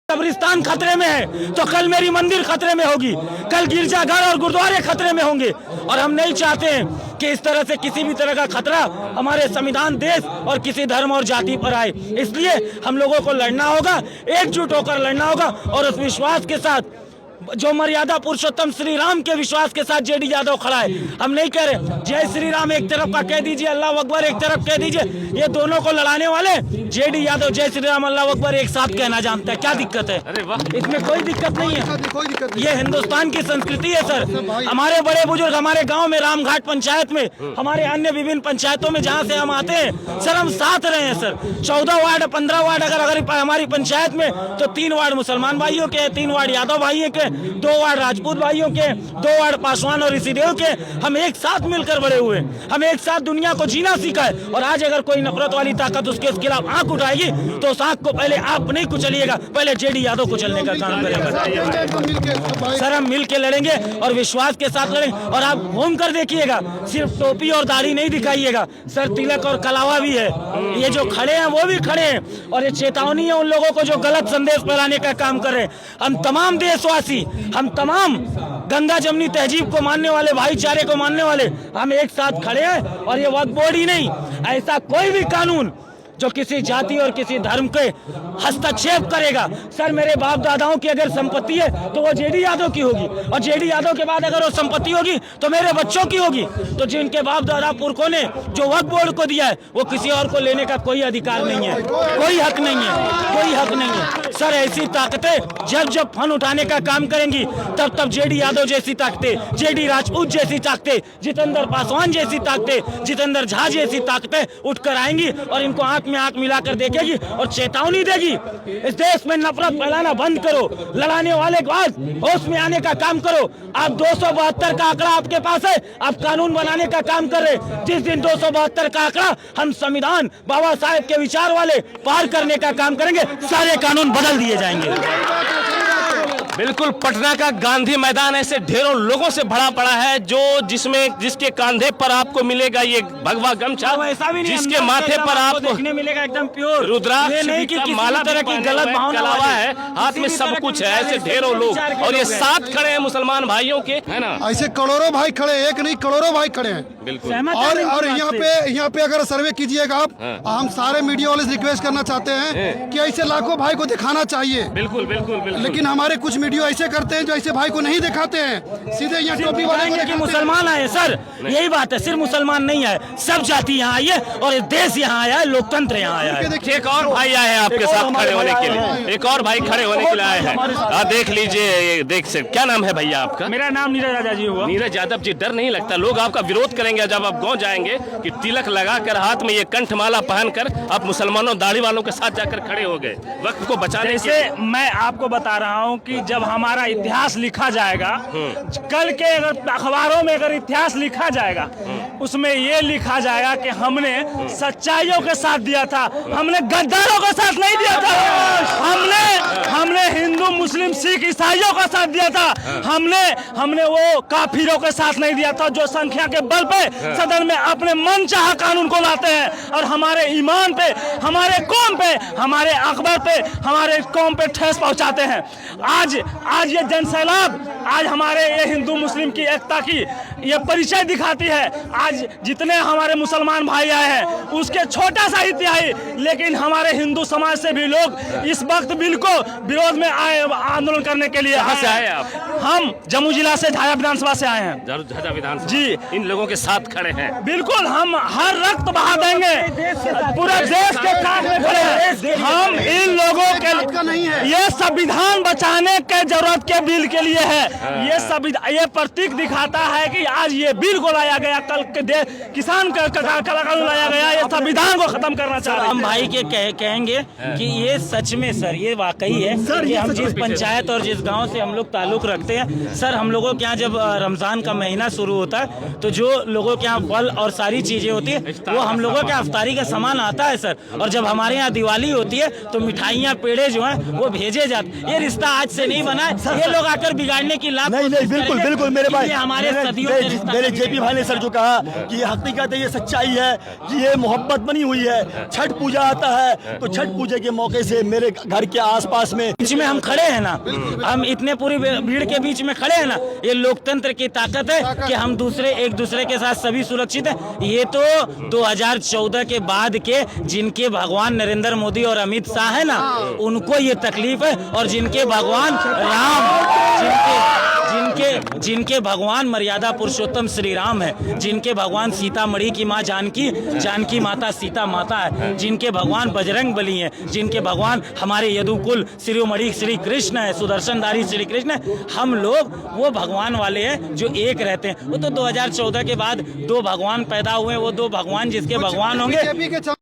कब्रिस्तान खतरे में है तो कल मेरी मंदिर खतरे में होगी, कल गिरजाघर और गुरुद्वारे खतरे में होंगे। और हम नहीं चाहते हैं कि इस तरह से किसी भी तरह का खतरा हमारे संविधान, देश और किसी धर्म और जाति पर आए। इसलिए हम लोगों को लड़ना होगा, एकजुट होकर लड़ना होगा और उस विश्वास के साथ जो मर्यादा पुरुषोत्तम श्री राम के विश्वास के साथ जेडी यादव खड़ा है। हम नहीं कह रहे जय श्री राम एक तरफ का कह दीजिए, अल्लाह अकबर एक तरफ कह दीजिए। ये दोनों को लड़ाने वाले जेडी यादव जय श्री राम अल्लाह अकबर एक साथ कहना जानते हैं। क्या दिक्कत है? इसमें कोई दिक्कत नहीं है। ये हिंदुस्तान की संस्कृति है सर। हमारे बड़े बुजुर्ग हमारे गाँव में रामघाट पंचायत में, हमारे अन्य विभिन्न पंचायतों में जहाँ से हम आते हैं सर, हम साथ रहे हैं सर। 14 वार्ड 15 वार्ड अगर हमारी पंचायत में तो 3 वार्ड मुसलमान भाइयों के, 3 वार्ड यादव भाइयों के, 2 वार्ड राजपूत भाइयों के, 2 वार्ड पासवान और ऋषिदेव के। हम एक साथ मिलकर बड़े हुए, हम एक साथ दुनिया को जीना सीखा है। और आज अगर कोई नफरत वाली ताकत उसके खिलाफ आंख उठाएगी तो उस आंख को पहले आप नहीं कुचलिएगा, पहले जेडी यादव कुचलने का काम करेगा। सर हम मिल के लड़ेंगे और विश्वास के साथ लड़ेंगे। और आप घूम कर देखिएगा, सिर्फ टोपी और दाढ़ी नहीं दिखाइएगा सर, तिलक और कलावा भी है। ये जो खड़े हैं वो भी खड़े हैं और ये चेतावनी है उन लोगों को जो गलत संदेश फैलाने का काम कर रहे हैं। हम तमाम देशवासी, हम तमाम गंगा जमनी तहजीब को मानने वाले, भाईचारे को मानने वाले, हम एक साथ खड़े हैं। और ये वक्फ बोर्ड ही नहीं, ऐसा कोई भी कानून जो किसी जाति और किसी धर्म के हस्तक्षेप करेगा, सर मेरे बाप दादाओं की अगर संपत्ति है तो वो जेडी यादव की होगी, और जेडी यादव के बाद अगर वो संपत्ति होगी तो मेरे बच्चों की होगी। तो जिनके बाप दादा पुरखों ने जो वक्फ बोर्ड को दिया है वो किसी और को लेने का कोई अधिकार नहीं है, कोई हक नहीं है, कोई हक नहीं है। सर ऐसी ताकतें जब जब फन उठाने का काम करेंगी तब तब जेडी यादव जैसी ताकतें, जेडी राजपूत जैसी ताकतें, जितेंद्र पासवान जैसी ताकतें, जितेंद्र झा जैसी ताकतें उठकर आएंगी और इनको आंख में आंख मिलाकर देखेगी और चेतावनी देगी। इस देश में नफरत फैलाना बंद करो, लड़ाने वाले के बाद होश में आने का काम करो। आप 272 का आंकड़ा आपके पास है, आप कानून बनाने का काम कर रहे। जिस दिन 272 का आंकड़ा हम संविधान बाबा साहेब के विचार वाले पार करने का काम करेंगे, सारे कानून बदल दिए जाएंगे। बिल्कुल, पटना का गांधी मैदान ऐसे ढेरों लोगों से भरा पड़ा है जिसके कंधे पर आपको मिलेगा ये भगवा गमछा, जिसके माथे पर आपको देखने मिलेगा एकदम प्योर रुद्राक्ष की माला, तरह की गलत भावना है, हाथ में सब कुछ है। ऐसे ढेरों लोग और ये साथ खड़े हैं मुसलमान भाइयों के, है ना? ऐसे करोड़ों भाई खड़े, एक नहीं करोड़ों भाई खड़े हैं। बिल्कुल। और यहाँ पे अगर सर्वे कीजिएगा आप, हम सारे मीडिया वाले से रिक्वेस्ट करना चाहते हैं कि ऐसे लाखों भाई को दिखाना चाहिए। बिल्कुल बिल्कुल बिल्कुल। लेकिन हमारे कुछ मीडिया ऐसे करते हैं जो ऐसे भाई को नहीं दिखाते हैं, सीधे यहाँ टोपी वाले कि मुसलमान आए। सर यही बात है, सिर्फ मुसलमान नहीं आए, सब जाति यहाँ आई है और देश यहाँ आया है, लोकतंत्र यहाँ आया है। एक और भाई आए हैं आपके साथ खड़े होने के लिए, एक और भाई खड़े होने के लिए आए हैं। देख लीजिए, देख से क्या नाम है भैया आपका? मेरा नाम नीरज यादव जी हुआ। नीरज यादव जी, डर नहीं लगता लोग आपका विरोध करेंगे जब आप गाँव जाएंगे कि तिलक लगाकर हाथ में ये कंठमाला पहनकर आप मुसलमानों दाढ़ी वालों के साथ जाकर खड़े हो गए वक्त को बचाने से? मैं आपको बता रहा हूँ कि जब हमारा इतिहास लिखा जाएगा, कल के अगर अखबारों में अगर इतिहास लिखा जाएगा, उसमें ये लिखा जाएगा कि हमने सच्चाइयों के साथ दिया था, हमने गद्दारों का साथ नहीं दिया था, हमने हिंदू मुस्लिम सिख ईसाइयों का साथ दिया था, हमने वो काफिरों के साथ नहीं दिया था जो संख्या के बल पे सदन में अपने मन चाहा कानून को लाते हैं और हमारे ईमान पे, हमारे कौम पे, हमारे अकबर पे, हमारे कौम पे ठेस पहुंचाते हैं। आज ये जनसैलाब आज हमारे ये हिंदू मुस्लिम की एकता की ये परिचय दिखाती है। आज जितने हमारे मुसलमान भाई आए हैं उसके छोटा सा ही तिहाई, लेकिन हमारे हिंदू समाज से भी लोग इस वक्त बिल को विरोध में आए, आंदोलन करने के लिए। कहाँ से आए आप? हम जम्मू जिला से झाझा विधानसभा से आए हैं। झाझा विधानसभा जी, इन लोगों के साथ खड़े हैं। बिल्कुल, हम हर रक्त बहा देंगे, पूरे देश के साथ में खड़े हैं। हम इन लोगों के ये संविधान बचाने के जरूरत के बिल के लिए है। ये प्रतीक दिखाता है कि आज ये बिल को लाया गया, कल के किसान का कानून लाया गया, ये संविधान को खत्म करना चाह रहे हैं। हम भाई के कहेंगे कि ये सच में सर ये वाकई है कि हम जिस पंचायत और जिस गांव से हम लोग ताल्लुक रखते हैं सर, हम लोगों के यहाँ जब रमजान का महीना शुरू होता है तो जो लोगों के यहाँ फल और सारी चीजें होती है वो हम लोगों के अफ्तारी का सामान आता है सर। और जब हमारे यहाँ दिवाली होती है तो मिठाइयाँ पेड़े जो हैं वो भेजे जाते। ये रिश्ता आज से नहीं बना है, ये लोग आकर बिगाड़ने की लाभ नहीं बिल्कुल बिल्कुल मेरे भाई, हमारे सदियों से रिश्ता मेरे जेपी भाई ने सर जो कहा कि हकीकत है, ये सच्चाई है कि ये मोहब्बत बनी हुई है। छठ पूजा आता है तो छठ पूजा के मौके से मेरे घर के आसपास में बीच में हम खड़े हैं ना, हम इतने पूरी भीड़ के बीच में खड़े हैं ना, ये लोकतंत्र की ताकत है कि हम एक दूसरे के साथ सभी सुरक्षित हैं। ये तो 2014 के बाद के जिनके भगवान नरेंद्र मोदी और अमित शाह है ना, उनको ये तकलीफ है। और जिनके भगवान राम, जिनके भगवान मर्यादा पुरुषोत्तम श्री राम है, जिनके भगवान सीतामढ़ी की माँ जानकी माता सीता माता है, जिनके भगवान बजरंग बली हैं, जिनके भगवान हमारे यदुकुल शिरोमणि श्री कृष्ण है, सुदर्शनधारी श्री कृष्ण है, हम लोग वो भगवान वाले हैं जो एक रहते हैं। वो तो 2014 के बाद दो भगवान पैदा हुए, वो दो भगवान जिसके भगवान होंगे।